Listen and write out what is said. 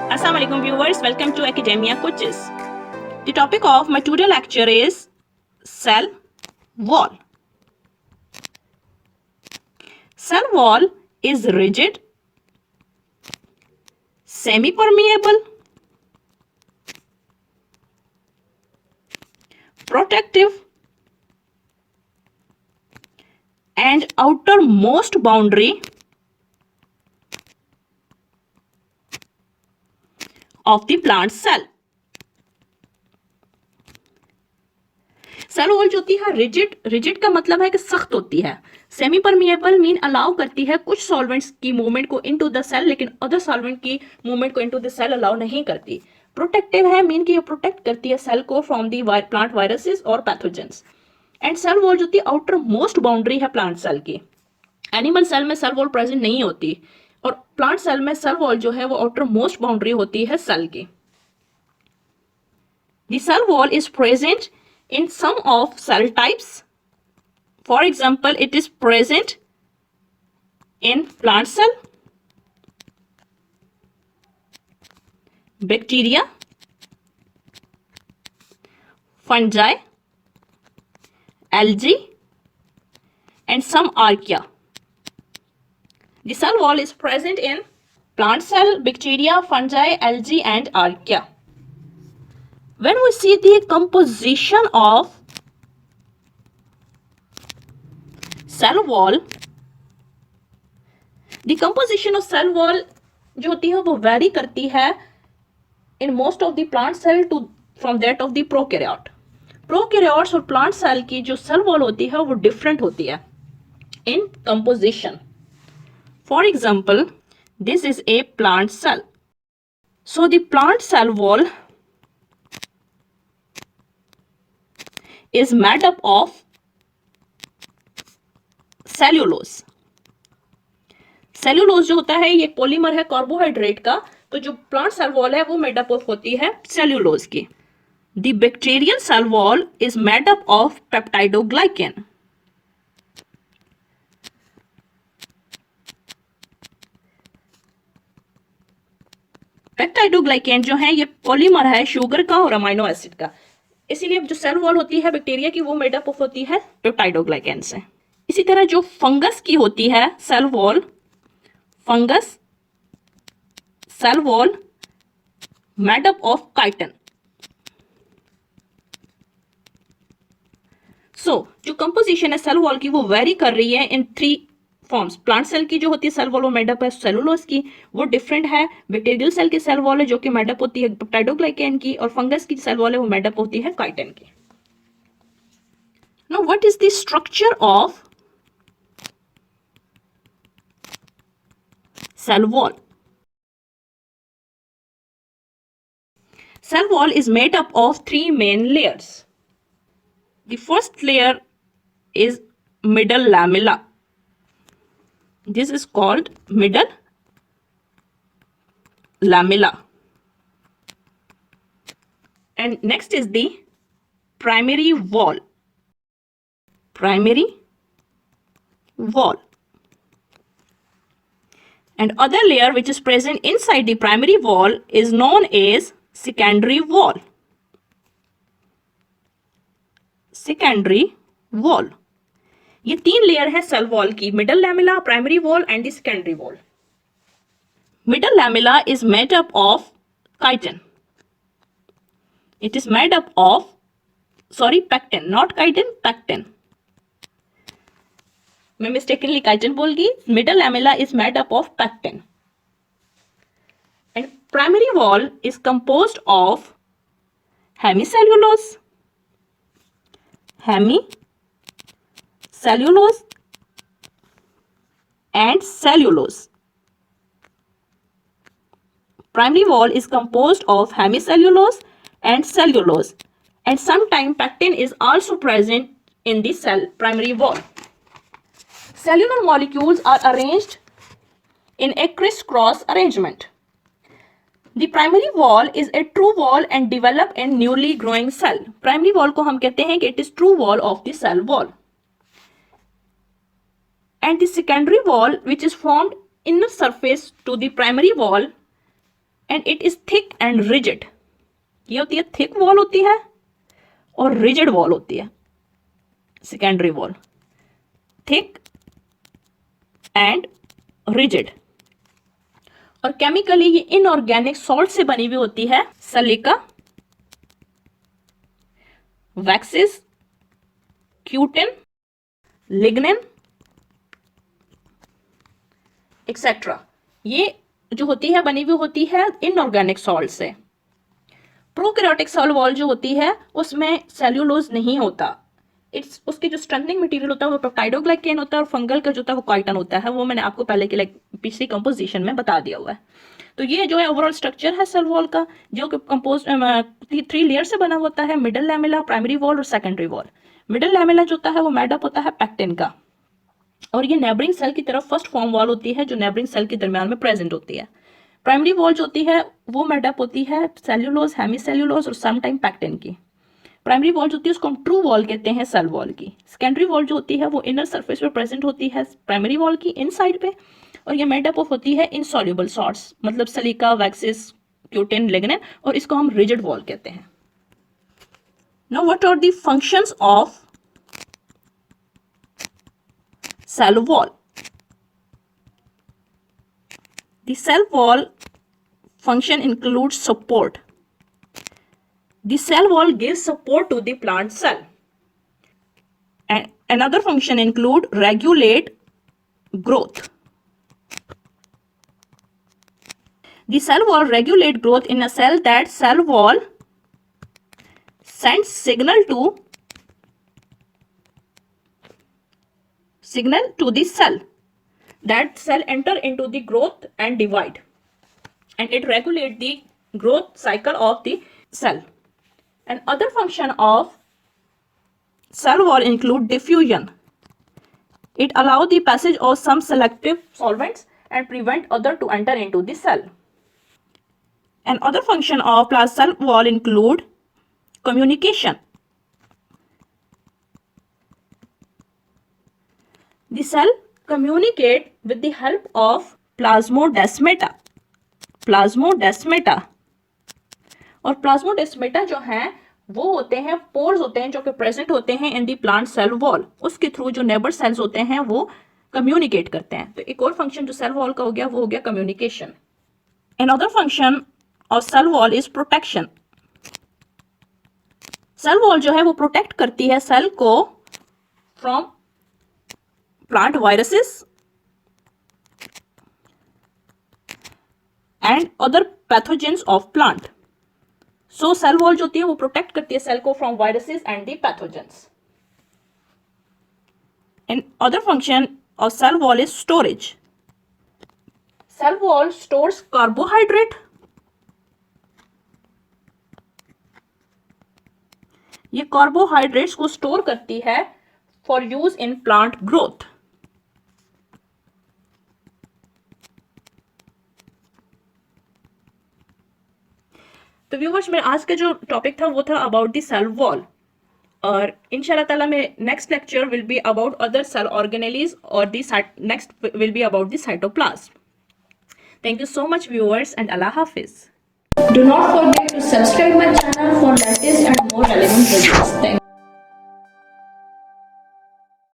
Assalamu alaikum viewers, welcome to Academia Coaches. The topic of my today lecture is cell wall. Cell wall is rigid, semi-permeable, protective, and outermost boundary of the plant cell. Cell wall जो होती है rigid का मतलब है कि सख्त होती है। सेमी परमिएबल मीन अलाउ करती है कुछ सॉल्वेंट्स की मूवमेंट को इनटू द सेल, लेकिन अदर सॉल्वेंट की मूवमेंट को इनटू द सेल अलाउ नहीं करती। प्रोटेक्टिव है मीन कि ये प्रोटेक्ट करती है सेल को फ्रॉम दी प्लांट वायरसेस और पैथोजेंस। एंड सेल वॉल जो होती है आउटर मोस्ट बाउंड्री है प्लांट सेल की। एनिमल सेल में सेल वॉल प्रेजेंट नहीं होती और प्लांट सेल में सेल वॉल जो है वो आउटर मोस्ट बाउंड्री होती है सेल की। The cell wall is present in some of cell types. For example, it is present in plant cell, bacteria, fungi, algae, and some archaea. The cell wall is present in plant cell, bacteria, fungi, algae, and archaea. When we see the composition of cell wall, the composition of cell wall जो होती है वो vary करती है in most of the plant cell to from that of the prokaryote. Prokaryotes और plant cell की जो cell wall होती है वो different होती है in composition. For example, this is a plant cell. So the plant cell wall is made up of cellulose. Cellulose जो होता है ये पॉलीमर है कार्बोहाइड्रेट का, तो जो प्लांट सेल वॉल है वो मेड अप ऑफ होती है सेल्यूलोज की। The bacterial cell wall is made up of peptidoglycan. Peptidoglycan जो है ये पॉलीमर है शुगर का और अमाइनो एसिड का, इसीलिए जो सेल वॉल होती है बैक्टीरिया की वो मेड अप ऑफ होती है पेप्टाइडोग्लाइकेन से। इसी तरह जो फंगस की होती है cell wall, fungus cell wall made up of chitin. So जो कंपोजिशन है सेल वॉल की वो वेरी कर रही है इन 3 फॉर्म्स। प्लांट सेल की जो होती है सेल वॉल वो मेडअप है सेलुलोज की, वो डिफरेंट है। बैक्टीरियल सेल की सेल वॉल है जो कि मेडअप होती है पेप्टाइडोग्लाइकेन की, और फंगस की सेल वॉल है वो मेडअप होती है काइटिन की। Now what is the structure of cell wall? Cell wall is made up of 3 main layers. The first layer is middle lamella. This is called middle lamella. And next is the primary wall. Primary wall. And other layer which is present inside the primary wall is known as secondary wall. Secondary wall. ये 3 layer है cell wall की, middle lamella, primary wall and the secondary wall. Middle lamella is made up of chitin. It is made up of pectin, not chitin, pectin. मैं mistakenly chitin बोल गई. Middle lamella is made up of pectin. And primary wall is composed of hemicellulose, and cellulose. Primary wall is composed of hemicellulose and cellulose, and sometimes pectin is also present in the cell primary wall. Cellular molecules are arranged in a crisscross arrangement. The primary wall is a true wall and develop in newly growing cell. Primary wall को हम कहते हैं कि it is true wall of the cell wall. And the secondary wall which is formed inner surface to the primary wall and it is thick and rigid. ये होती है thick wall होती है और rigid wall होती है secondary wall. Thick and rigid. और chemically ये इनऑर्गेनिक सॉल्ट से बनी हुई होती है. Silica, waxes, cutin, lignin etcetera. ये जो होती है बनी हुई होती है इनऑर्गेनिक सॉल्ट से. प्रोकैरियोटिक सेल वॉल जो होती है उसमें सेल्यूलोज नहीं होता. इट्स उसके जो स्ट्रेंथनिंग मटेरियल होता है वो पेप्टाइडोग्लाइकेन होता है और फंगल का जो होता है वो काइटन होता है. वो मैंने आपको पहले के पिछली कंपोजिशन में बता दिया हुआ है. तो ये जो है ओवरऑल स्ट्रक्चर है सेल वॉल का, जो कि कंपोज 3 लेयर से बना होता है. मिडल लैमेला, प्राइमरी वॉल और सेकेंडरी वॉल. मिडल लैमेला जो होता है वो मेड अप होता है पैक्टिन का और ये नेबरिंग सेल की तरफ फर्स्ट फॉर्म वॉल होती है जो नेबरिंग सेल के दरमियान में प्रेजेंट होती है. प्राइमरी वॉल जो होती है वो मेड अप होती है सेल्यूलोज, हेमीसेल्यूलोज और समटाइम पैक्टिन की. प्राइमरी वॉल जो होती है उसको हम ट्रू वॉल कहते हैं सेल वॉल की. सेकेंडरी वॉल जो होती है वो इनर सरफेस पे प्रेजेंट होती है प्राइमरी वॉल की इनसाइड पे और ये मेड अप होती है इनसॉल्युबल सॉल्ट्स मतलब सिलिका, वैक्सेस, क्यूटिन, लिग्निन और इसको हम रिजिड वॉल कहते हैं. Now what are the functions of cell wall? The cell wall function includes support. The cell wall gives support to the plant cell. And another function include regulate growth. The cell wall regulate growth in a cell. That cell wall sends signal to the cell. That cell enter into the growth and divide. And it regulates the growth cycle of the cell. And other function of cell wall include diffusion. It allows the passage of some selective solvents and prevent other to enter into the cell. And other function of cell wall include communication. The cell communicate with the help of plasmodesmata. Plasmodesmata और plasmodesmata जो हैं वो होते हैं pores होते हैं जो कि प्रेजेंट होते हैं इन दी प्लांट सेल वॉल. उसके थ्रू जो नेबर सेल्स होते हैं वो कम्युनिकेट करते हैं. तो एक और फंक्शन जो सेल वॉल का हो गया वो हो गया communication. Another function of cell wall is protection. Cell wall जो है वो प्रोटेक्ट करती है सेल को from plant viruses and other pathogens of plant. So cell wall जो होती है वो प्रोटेक्ट करती है सेल को from viruses and the pathogens. And other function of cell wall is storage. Cell wall stores carbohydrate. ये कार्बोहाइड्रेट्स को स्टोर करती है for use in plant growth. तो व्यूअर्स मेरा आज का जो टॉपिक था वो था अबाउट द सेल वॉल और इंशाल्लाह ताला में next lecture will be about other cell organelles और the next will be about the cytoplasm. Thank you so much viewers and अल्लाह हाफिज. Do not forget to subscribe my channel for latest and more relevant videos. Thank you.